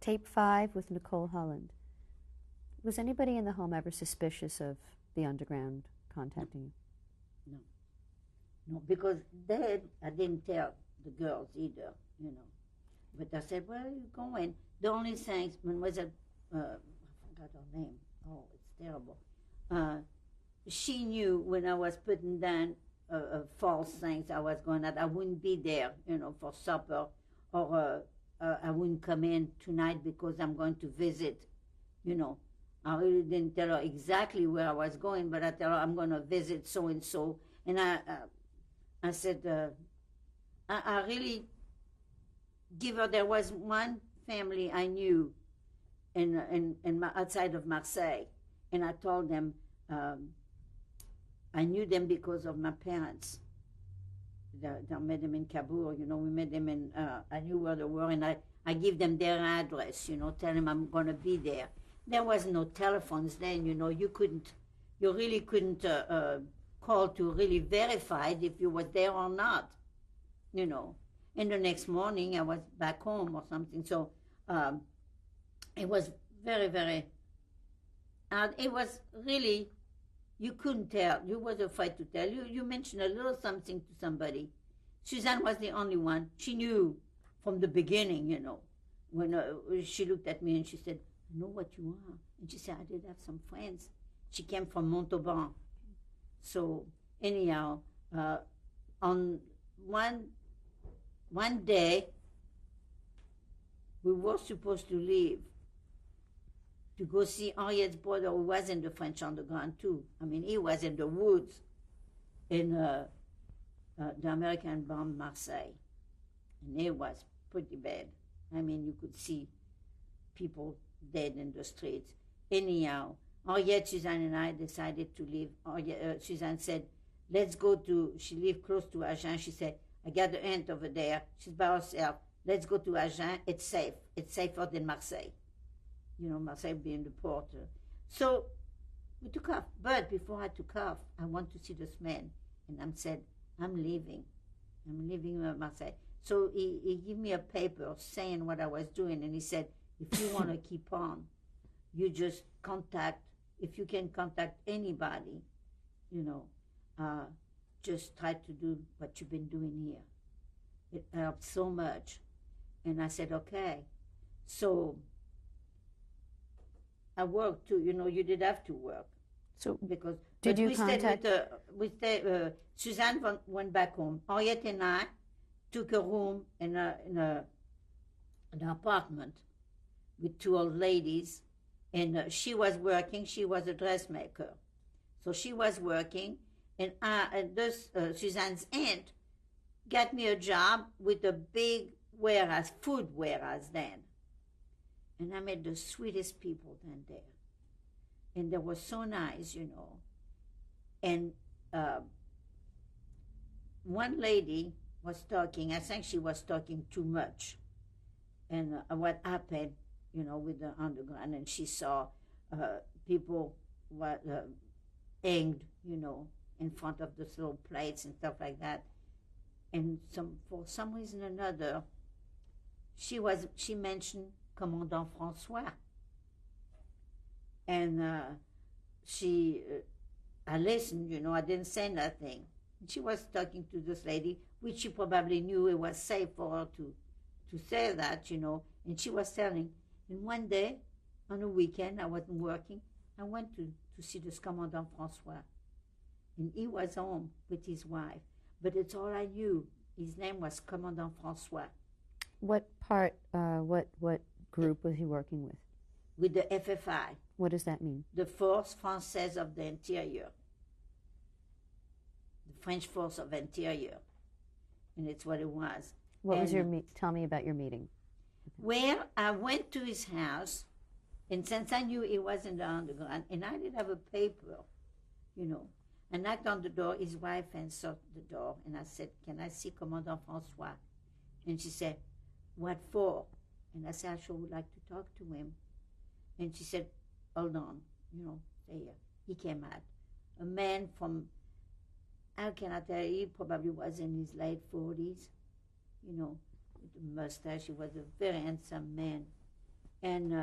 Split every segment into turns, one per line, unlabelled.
Tape 5 with Nicole, Holland. Was anybody in the home ever suspicious of the underground contacting you?
No, because then I didn't tell the girls either, But I said, where are you going? The only thing, when was it, I forgot her name. Oh, it's terrible. She knew when I was putting down false things I was going at, I wouldn't be there, for supper, or I wouldn't come in tonight because I'm going to visit, I really didn't tell her exactly where I was going, but I tell her I'm going to visit so-and-so. And I said, I really give her, there was one family I knew outside of Marseille, and I told them, I knew them because of my parents. I met them in Kabul, we met them in, I knew where they were, and I give them their address, tell them I'm going to be there. There was no telephones then, you really couldn't call to really verify if you were there or not, And the next morning I was back home or something, so it was very, very hard. It was really, you couldn't tell. You was afraid to tell. You mentioned a little something to somebody. Suzanne was the only one. She knew from the beginning, when she looked at me and she said, I know what you are. And she said, I did have some friends. She came from Montauban. So anyhow, on one day, we were supposed to leave to go see Henriette's brother, who was in the French underground too. I mean, he was in the woods in the American bombed Marseille. And it was pretty bad. I mean, you could see people dead in the streets. Anyhow, Henriette, Suzanne, and I decided to leave. Suzanne said, let's go to, she lived close to Agen. She said, I got the aunt over there. She's by herself. Let's go to Agen. It's safe. It's safer than Marseille. Marseille being the port. So we took off. But before I took off, I want to see this man. And I said, I'm leaving. I'm leaving Marseille. So he gave me a paper saying what I was doing. And he said, if you want to keep on, you just contact, if you can contact anybody, just try to do what you've been doing here. It helped so much. And I said, okay. So I worked too. You did have to work.
So
because
did you contact?
Suzanne went back home. Henriette and I took a room in an apartment with two old ladies, and she was working. She was a dressmaker, so she was working, and Suzanne's aunt got me a job with a big warehouse, food warehouse then. And I met the sweetest people then there. And they were so nice, And one lady was talking, I think she was talking too much. And what happened, with the underground, and she saw people hanged, in front of the little plates and stuff like that. And for some reason or another, she mentioned Commandant Francois. And I listened, I didn't say nothing. And she was talking to this lady, which she probably knew it was safe for her to say that, and she was telling. And one day, on a weekend, I wasn't working, I went to see this Commandant Francois. And he was home with his wife. But it's all I knew. His name was Commandant Francois.
What group was he working with?
With the FFI.
What does that mean?
The Force Française of the Interior. The French Force of Interior. And it's what it was.
Tell me about your meeting.
Well, I went to his house, and since I knew he was in the underground, and I did have a paper, I knocked on the door. His wife answered the door, and I said, can I see Commandant Francois? And she said, what for? And I said, I sure would like to talk to him. And she said, hold on, stay here. He came out. A man from, how can I tell you, he probably was in his late 40s, with a mustache. He was a very handsome man. And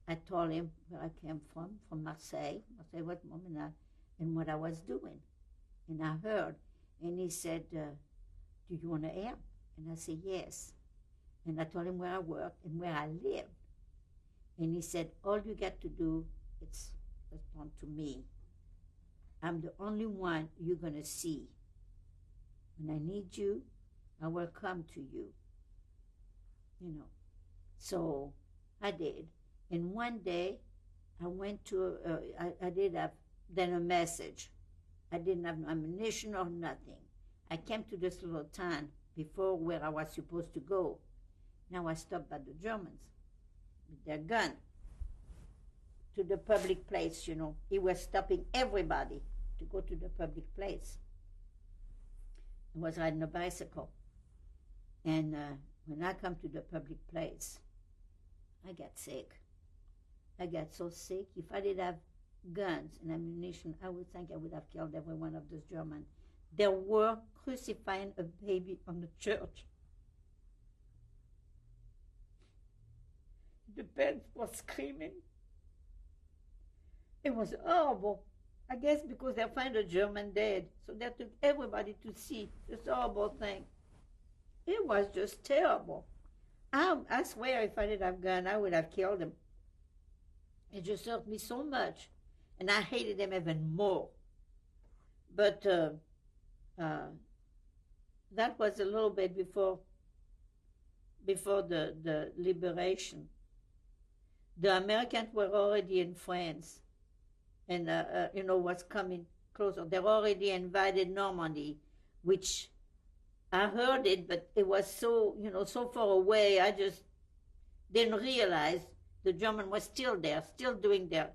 I told him where I came from Marseille. Marseille was mom, and what I was doing. And I heard, and he said, do you want to help? And I said, yes. And I told him where I worked and where I lived. And he said, all you got to do is respond to me. I'm the only one you're going to see. When I need you, I will come to you. You know. So I did. And one day, I went to, I did have then a message. I didn't have no ammunition or nothing. I came to this little town before where I was supposed to go. Now I stopped by the Germans with their gun to the public place, you know. He was stopping everybody to go to the public place. I was riding a bicycle. And when I come to the public place, I got sick. I got so sick. If I did have guns and ammunition, I would think I would have killed every one of those Germans. They were crucifying a baby on the church. The band was screaming. It was horrible. I guess because they found a German dead, so they took everybody to see this horrible thing. It was just terrible. I swear if I didn't have a gun, I would have killed him. It just hurt me so much, and I hated them even more. But that was a little bit before the liberation. The Americans were already in France, and was coming closer. They already invaded Normandy, which I heard it, but it was so far away. I just didn't realize the German was still there, still doing their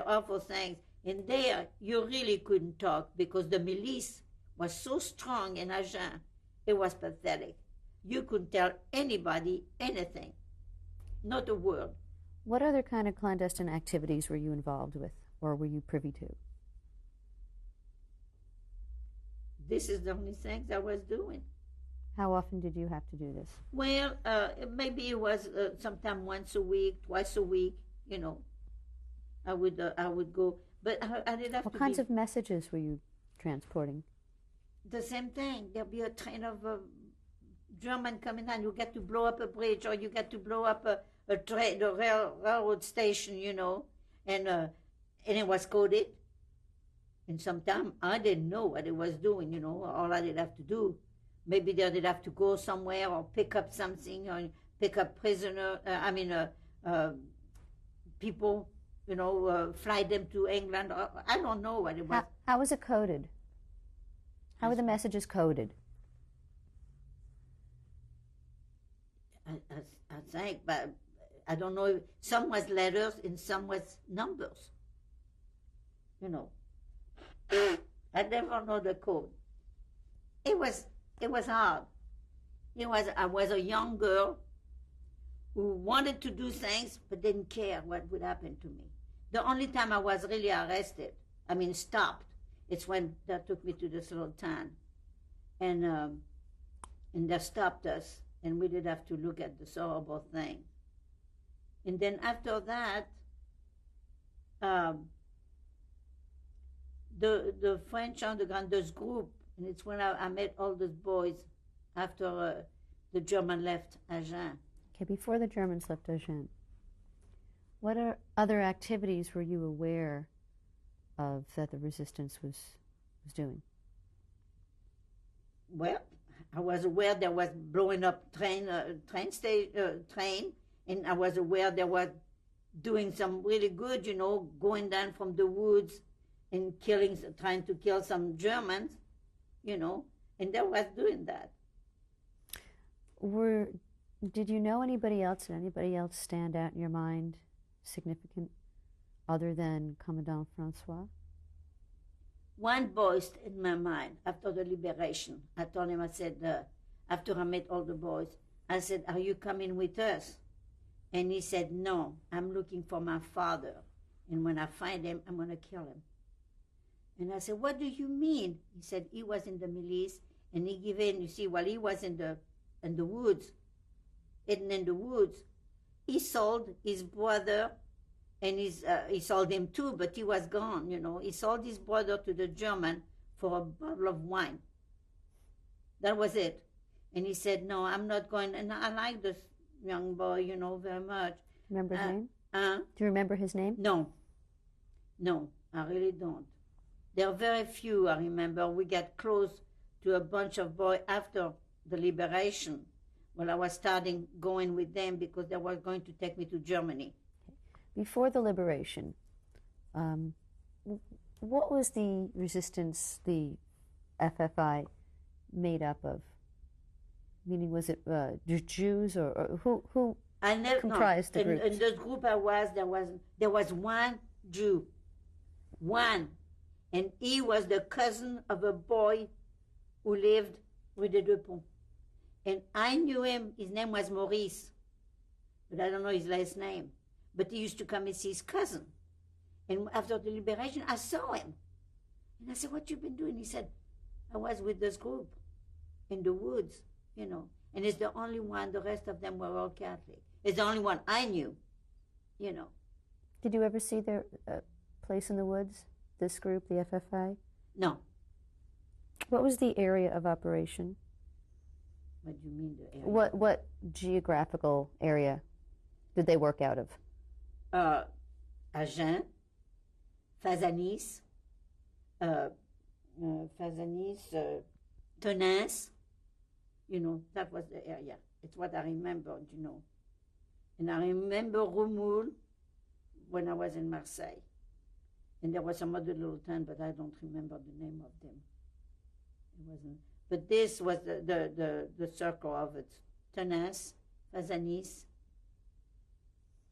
awful things. And there, you really couldn't talk because the milice was so strong in Agen. It was pathetic. You couldn't tell anybody anything, not a word.
What other kind of clandestine activities were you involved with, or were you privy to?
This is the only things I was doing.
How often did you have to do this?
Well, maybe it was sometime once a week, twice a week. I would go, but I didn't have to.
What kinds of messages were you transporting?
The same thing. There'll be a train of German coming down. You get to blow up a bridge, or you get to blow up the railroad station, and it was coded. And sometimes I didn't know what it was doing, all I did have to do. Maybe they did have to go somewhere or pick up something or pick up people, fly them to England. I don't know what it was.
How was it coded? How were the messages coded?
I think, but I don't know. Some was letters and some was numbers. I never know the code. It was hard. I was a young girl who wanted to do things but didn't care what would happen to me. The only time I was really stopped, it's when they took me to this little town. And they stopped us, and we did have to look at this horrible thing. And then after that, the French underground, this group, and it's when I met all those boys after the German left Agen.
Okay, before the Germans left Agen, what other activities were you aware of that the resistance was doing?
Well, I was aware there was blowing up train, and I was aware they were doing some really good, going down from the woods and trying to kill some Germans, and they was doing that.
Did you know anybody else? Did anybody else stand out in your mind, significant, other than Commandant Francois?
One voice in my mind after the liberation. I told him, I said, after I met all the boys, I said, are you coming with us? And he said, no, I'm looking for my father. And when I find him, I'm going to kill him. And I said, what do you mean? He said, he was in the milice, and he gave in, you see, while he was in the woods, hidden in the woods, he sold his brother, and he sold him too, but he was gone, you know. He sold his brother to the German for a bottle of wine. That was it. And he said, no, I'm not going. And I like this young boy, you know, very much.
Remember his name?
Do
you remember his name?
No, I really don't. There are very few I remember. We got close to a bunch of boys after the liberation. Well, I was starting going with them because they were going to take me to Germany.
Before the liberation, what was the resistance, the FFI, made up of? Meaning, was it Jews or who comprised the group?
In the group I was, there was one Jew, one, and he was the cousin of a boy who lived Rue des Deux Ponts. And I knew him. His name was Maurice, but I don't know his last name. But he used to come and see his cousin. And after the liberation, I saw him. And I said, what you been doing? He said, I was with this group in the woods, you know. And it's the only one, the rest of them were all Catholic. It's the only one I knew, you know.
Did you ever see their place in the woods, this group, the FFI?
No.
What was the area of operation?
What do you mean, the area?
What geographical area did they work out of?
Agen, Fazanis, Tonins, you know, that was the area. It's what I remembered, you know. And I remember Rumoul when I was in Marseille. And there was some other little town, but I don't remember the name of them. It wasn't. But this was the circle of it. Tonins, Fazanis.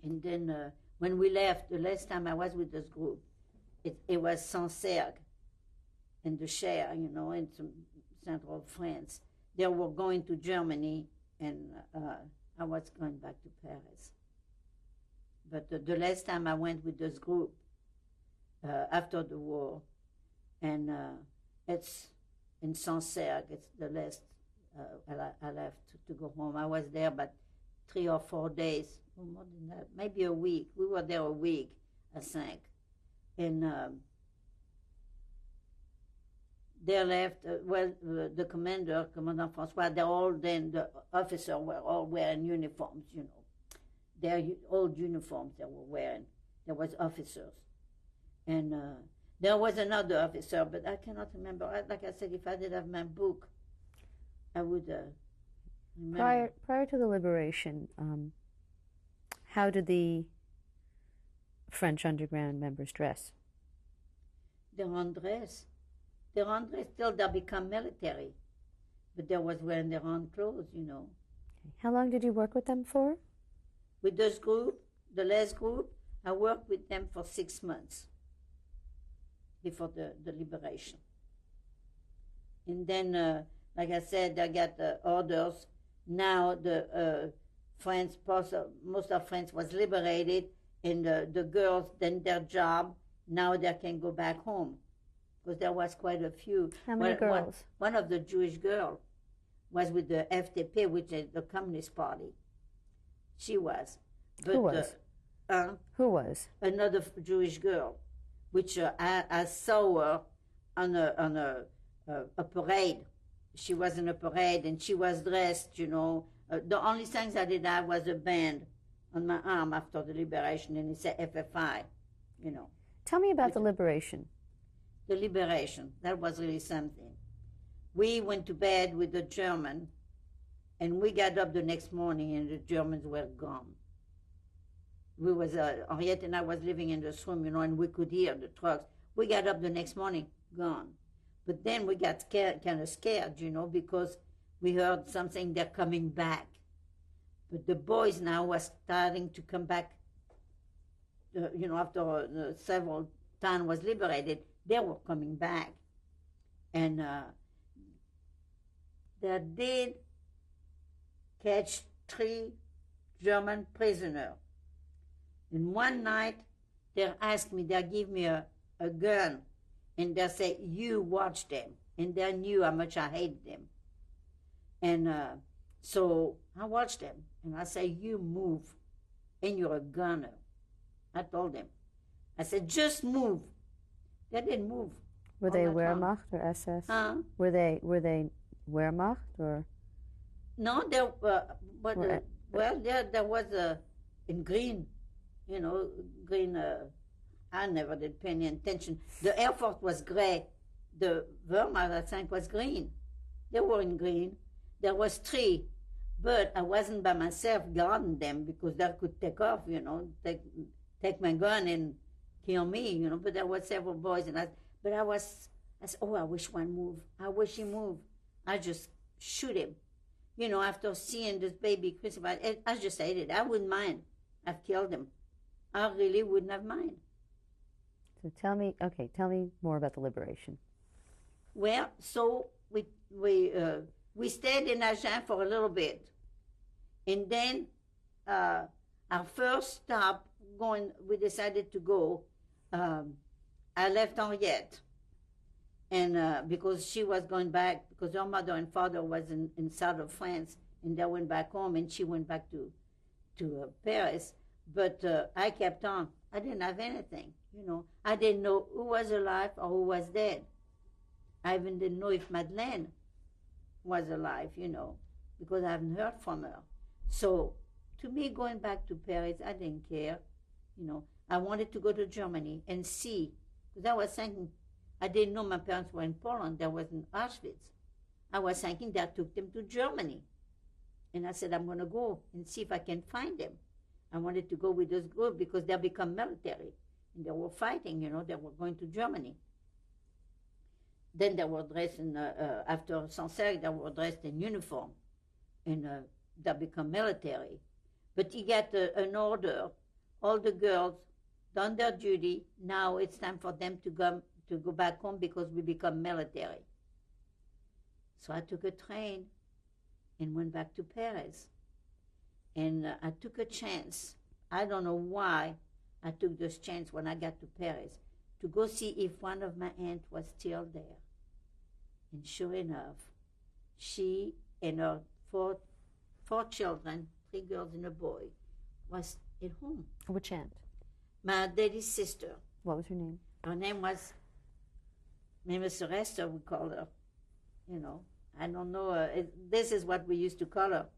And then when we left, the last time I was with this group, it was Saint-Sergue and the Cher, you know, in some central France. They were going to Germany, and I was going back to Paris. But the last time I went with this group, after the war, and it's in Saint-Sergue, it's the last I left to go home. I was there about 3 or 4 days, more than that, maybe a week. We were there a week, I think. And they left, the Commandant Francois, the officers were all wearing uniforms, you know. Their old uniforms they were wearing. There was officers. And there was another officer, but I cannot remember. Like I said, if I did have my book, I would remember.
Prior to the liberation, how did the French underground members dress?
Their own dress. Their own dress till they become military. But they was wearing their own clothes, you know.
How long did you work with them for?
With this group, the last group, I worked with them for 6 months before the liberation. And then, like I said, I got orders. Now the France, most of France was liberated, and the girls, then their job, now they can go back home. Because there was quite a few.
How many girls?
One of the Jewish girls was with the FTP, which is the Communist Party. She was. But,
who was? Who was?
Another Jewish girl, which I saw her on a parade. She was in a parade, and she was dressed, you know. The only things I did have was a band on my arm after the liberation, and it said FFI, you know.
Tell me about the liberation.
The liberation, that was really something. We went to bed with the German, and we got up the next morning, and the Germans were gone. We was, Henriette and I was living in this room, you know, and we could hear the trucks. We got up the next morning, gone. But then we got kind of scared, you know, because we heard something, they're coming back. But the boys now were starting to come back, you know, after several town was liberated, they were coming back. And they did catch 3 German prisoners. And one night, they asked me, they give me a gun, and they say, you watch them. And they knew how much I hated them. And so I watched them, and I say, you move. and you're a gunner. I told them. I said, just move. They didn't move.
Were they Wehrmacht or SS?
Huh?
Were they Wehrmacht or?
No, there was in green, green. I never did pay any attention. The Air Force was gray. The Wehrmacht, I think, was green. They were in green. There was 3, but I wasn't by myself guarding them because they could take off, take my gun and kill me, But there were several boys, I said, oh, I wish one moved. I wish he moved. I just shoot him. After seeing this baby crucified, I just hated it. I wouldn't mind. I've killed him. I really wouldn't have mind.
So tell me more about the liberation.
Well, so we stayed in Agen for a little bit, and then our first stop we decided to go. I left Henriette, and because she was going back, because her mother and father was in south of France, and they went back home, and she went back to Paris. But I kept on. I didn't have anything, I didn't know who was alive or who was dead. I even didn't know if Madeleine was alive, because I haven't heard from her. So to me, going back to Paris, I didn't care. I wanted to go to Germany and see, because I was thinking, I didn't know my parents were in Poland. There was in Auschwitz. I was thinking that took them to Germany. And I said, I'm going to go and see if I can find them. I wanted to go with this group because they become military. And they were fighting, they were going to Germany. Then they were dressed in, after Sancerre, they were dressed in uniform. And they become military. But he got an order, all the girls done their duty, now it's time for them to go back home because we become military. So I took a train and went back to Paris. And I took a chance. I don't know why I took this chance when I got to Paris to go see if one of my aunts was still there. And sure enough, she and her four children, 3 girls and a boy, was at home.
Which aunt?
My daddy's sister.
What was her name?
Her name was Miss Rester, we call her. I don't know. This is what we used to call her.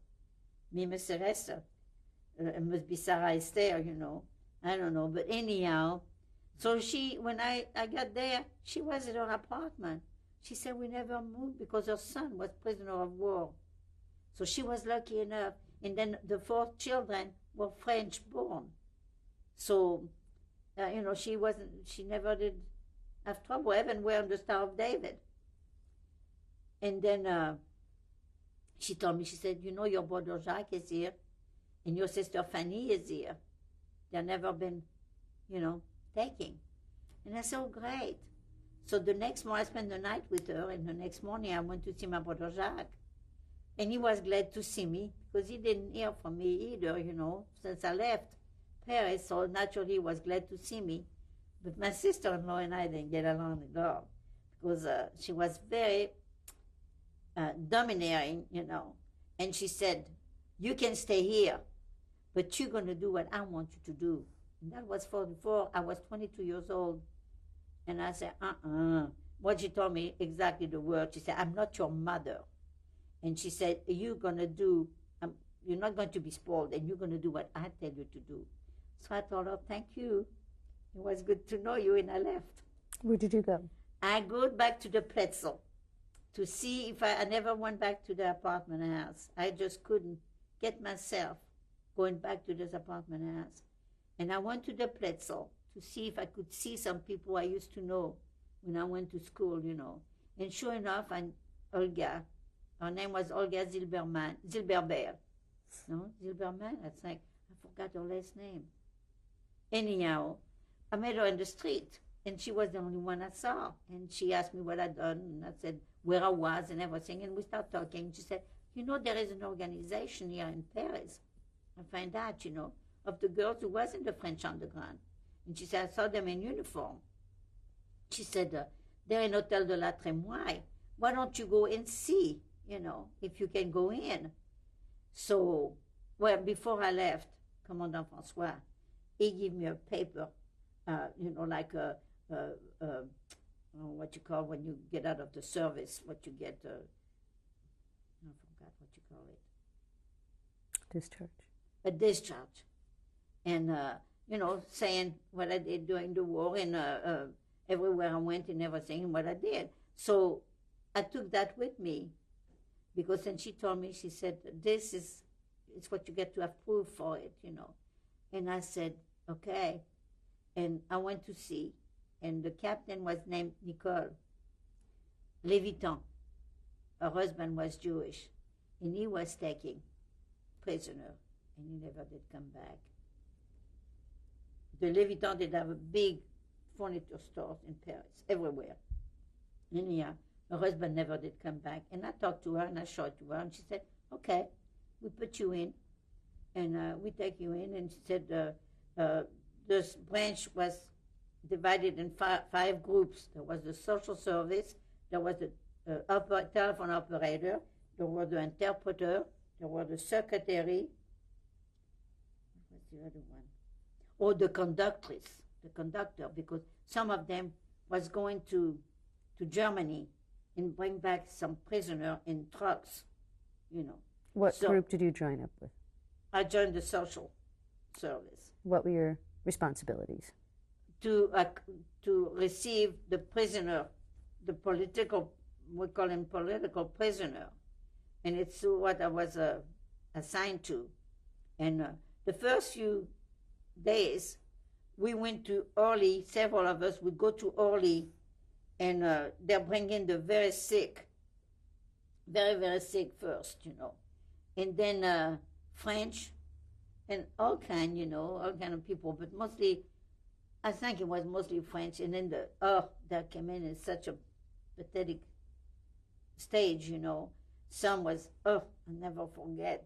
Miss Rester. It must be Sarah Esther, I don't know. But anyhow, so when I got there, she was at her apartment. She said we never moved because her son was prisoner of war. So she was lucky enough. And then the 4 children were French born. So, she never did have trouble, even wearing the Star of David. And then she told me, she said, your brother Jacques is here, and your sister Fanny is here. They've never been, taking. And I said, oh, great. So the next morning, I spent the night with her, and the next morning I went to see my brother Jacques. And he was glad to see me, because he didn't hear from me either, since I left Paris, so naturally he was glad to see me. But my sister-in-law and I didn't get along at all, because she was very domineering, And she said, you can stay here, but you're going to do what I want you to do. And that was 44. I was 22 years old. And I said, What she told me, exactly the word, she said, I'm not your mother. And she said, you're not going to be spoiled, and you're going to do what I tell you to do. So I told her, thank you. It was good to know you, and I left.
Where did you go?
I go back to the Pretzel to see if I never went back to the apartment house. I just couldn't get myself going back to this apartment house. And I went to the Pretzel to see if I could see some people I used to know when I went to school, And sure enough, Olga, her name was Olga Zilberbert. No, Zilberman, I think. I forgot her last name. Anyhow, I met her in the street, and she was the only one I saw. And she asked me what I'd done, and I said where I was and everything, and we started talking. She said, there is an organization here in Paris. I find out, of the girls who was in the French underground. And she said, I saw them in uniform. She said, they're in Hôtel de la Trémoille. Why don't you go and see, if you can go in? So, before I left, Commandant François, he gave me a paper, like what you call when you get out of the service, what you get, I forgot what you call it.
Discharge.
A discharge. And, saying what I did during the war and everywhere I went and everything, what I did. So I took that with me because then she told me, she said, it's what you get to have proof for it, And I said, okay. And I went to sea, and the captain was named Nicole Levitan. Her husband was Jewish, and he was taken prisoner, and he never did come back. The Levitan did have a big furniture store in Paris, everywhere. And yeah, her husband never did come back. And I talked to her, and I showed it to her, and she said, okay, we put you in, and we take you in. And she said this branch was divided in five groups. There was the social service, there was the telephone operator, there was the interpreter, there was the secretary. What's the other one? Or the conductor, because some of them was going to Germany and bring back some prisoner in trucks,
What group did you join up with?
I joined the social service.
What were your responsibilities?
To receive the prisoner, the political, we call him political prisoner, and it's what I was assigned to. And the first few days, we went to Orly, several of us would go to Orly, and they're bringing the very sick, very, very sick first, and then French, and all kind of people, but mostly, I think it was mostly French, and then that came in such a pathetic stage, Some was, I'll never forget.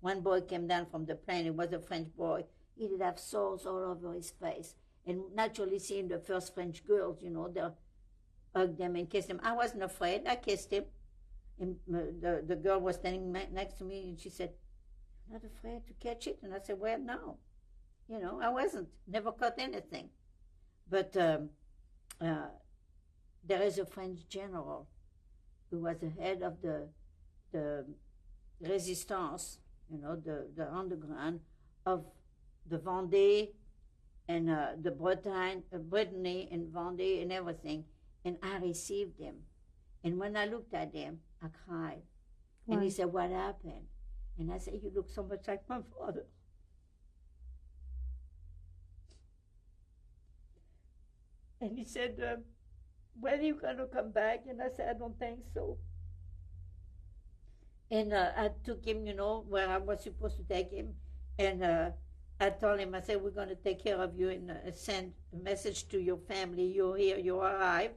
One boy came down from the plane, it was a French boy. He did have sores all over his face. And naturally, seeing the first French girls, they hugged them and kissed them. I wasn't afraid. I kissed him. And the girl was standing next to me, and she said, "Not afraid to catch it?" And I said, "Well, no. I wasn't. Never caught anything." But there is a French general who was the head of the resistance, the underground of the Vendée and the Brittany and Vendée and everything. And I received him. And when I looked at him, I cried. Why? And he said, "What happened?" And I said, "You look so much like my father." And he said, "When are you going to come back?" And I said, "I don't think so." And I took him, where I was supposed to take him. And I told him, I said, "We're going to take care of you and send a message to your family. You're here, you arrived."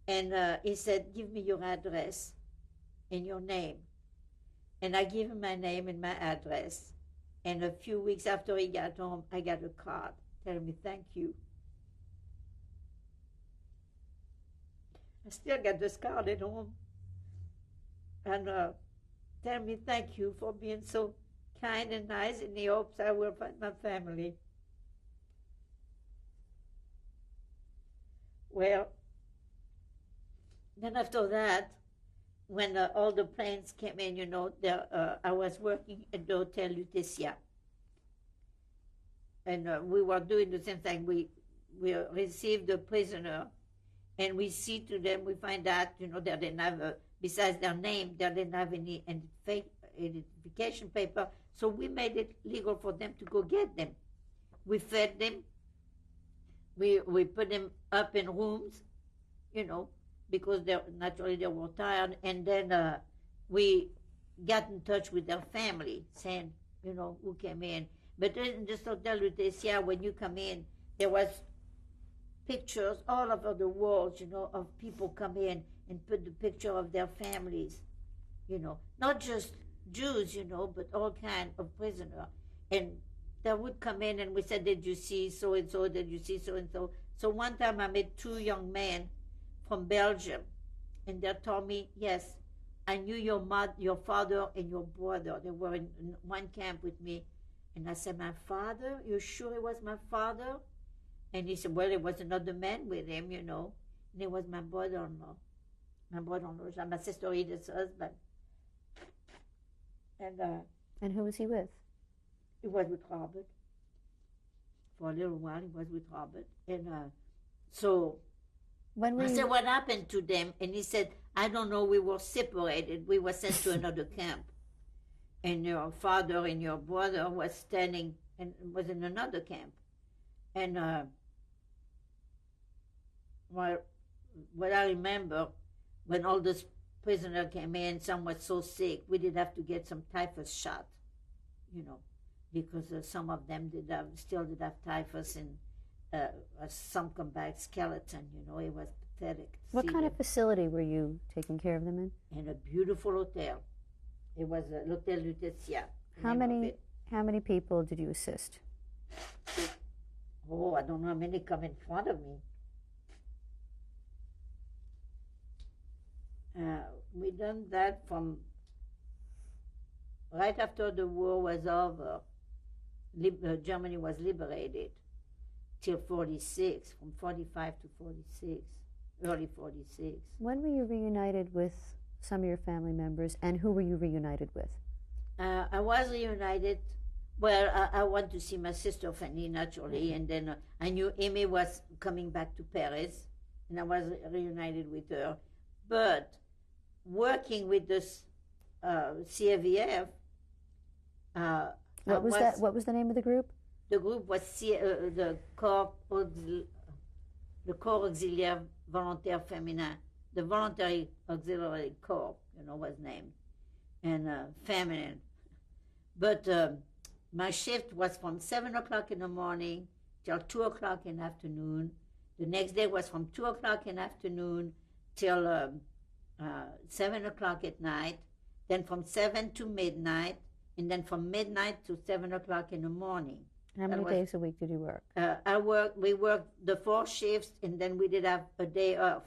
And he said, "Give me your address and your name." And I gave him my name and my address. And a few weeks after he got home, I got a card telling me, "Thank you." I still got this card at home. And tell me thank you for being so kind and nice, and he hopes I will find my family. Well, then after that, when all the planes came in, I was working at the Hotel Lutetia. And we were doing the same thing. We received the prisoner, and we see to them, we find out, they didn't have, besides their name, they didn't have any identification paper. So we made it legal for them to go get them. We fed them. We put them up in rooms, because naturally they were tired. And then we got in touch with their family, saying, who came in. But in this Hotel Lutetia, when you come in, there was pictures all over the walls, of people come in and put the picture of their families, not just Jews, but all kinds of prisoners. And they would come in and we said, "Did you see so-and-so? Did you see so-and-so?" So one time I met two young men from Belgium, and they told me, "Yes, I knew your father and your brother. They were in one camp with me, And I said, my father? You sure it was my father? And he said, well, it was another man with him, you know. And it was my brother-in-law. My brother-in-law, my sister Edith's husband.
And who was he with?
He was with Robert. For a little while, he was with Robert. And so I said, what happened to them? And he said, I don't know, we were separated. We were sent to another camp. And your father and your brother was standing and was in another camp. And what I remember, when all those prisoners came in, some was so sick, we did have to get some typhus shot, you know, because some of them still did have typhus, and some come back skeleton, you know. It was pathetic.
What kind of facility were you taking care of them in?
In a beautiful hotel. It was l'Hotel Lutetia.
How many people did you assist?
Oh, I don't know how many come in front of me. We done that from right after the war was over. Germany was liberated till 46, from 45 to 46, early 46.
When were you reunited with some of your family members, and who were you reunited with?
I was reunited. Well, I went to see my sister Fanny, naturally, and then I knew Amy was coming back to Paris, and I was reunited with her. But working with this CAVF,
what was the name of the group?
The group was the Corps Auxiliaire Volontaire Féminin, the Voluntary Auxiliary Corps, you know, was named, and feminine. But my shift was from 7 o'clock in the morning till 2 o'clock in the afternoon. The next day was from 2 o'clock in the afternoon till 7 o'clock at night, then from 7 to midnight, and then from midnight to 7 o'clock in the morning.
How many days a week did you work?
We worked the 4 shifts, and then we did have a day off.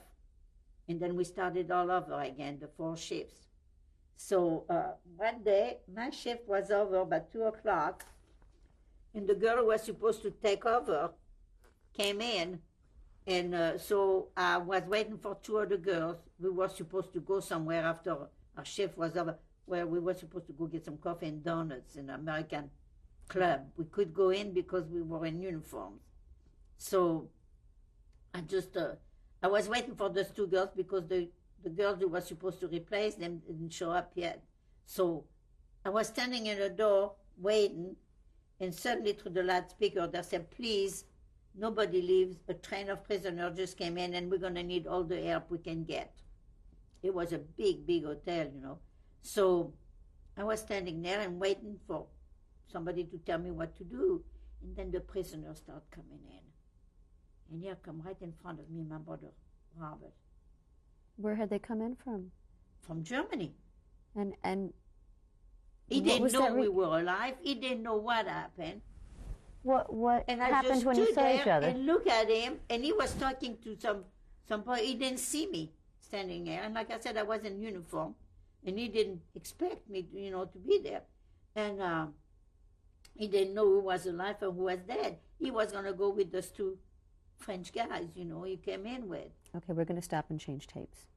And then we started all over again, the 4 shifts. So one day, my shift was over about 2 o'clock, and the girl who was supposed to take over came in, and so I was waiting for 2 other girls. We were supposed to go somewhere after our shift was over, where we were supposed to go get some coffee and donuts in an American club. We could go in because we were in uniforms. So I was waiting for those 2 girls because the girls who were supposed to replace them didn't show up yet. So I was standing in the door waiting, and suddenly through the loudspeaker they said, please, nobody leaves. A train of prisoners just came in, and we're going to need all the help we can get. It was a big, big hotel, you know. So I was standing there and waiting for somebody to tell me what to do. And then the prisoners start coming in. And here come right in front of me, my brother, Robert.
Where had they come in from?
From Germany.
And
he didn't know we were alive. He didn't know what happened.
What
and
happened when you saw each other?
And look at him, and he was talking to some boy. He didn't see me standing there, and like I said, I was in uniform, and he didn't expect me, to be there, and he didn't know who was alive and who was dead. He was going to go with those 2 French guys, he came in with.
Okay, we're going to stop and change tapes.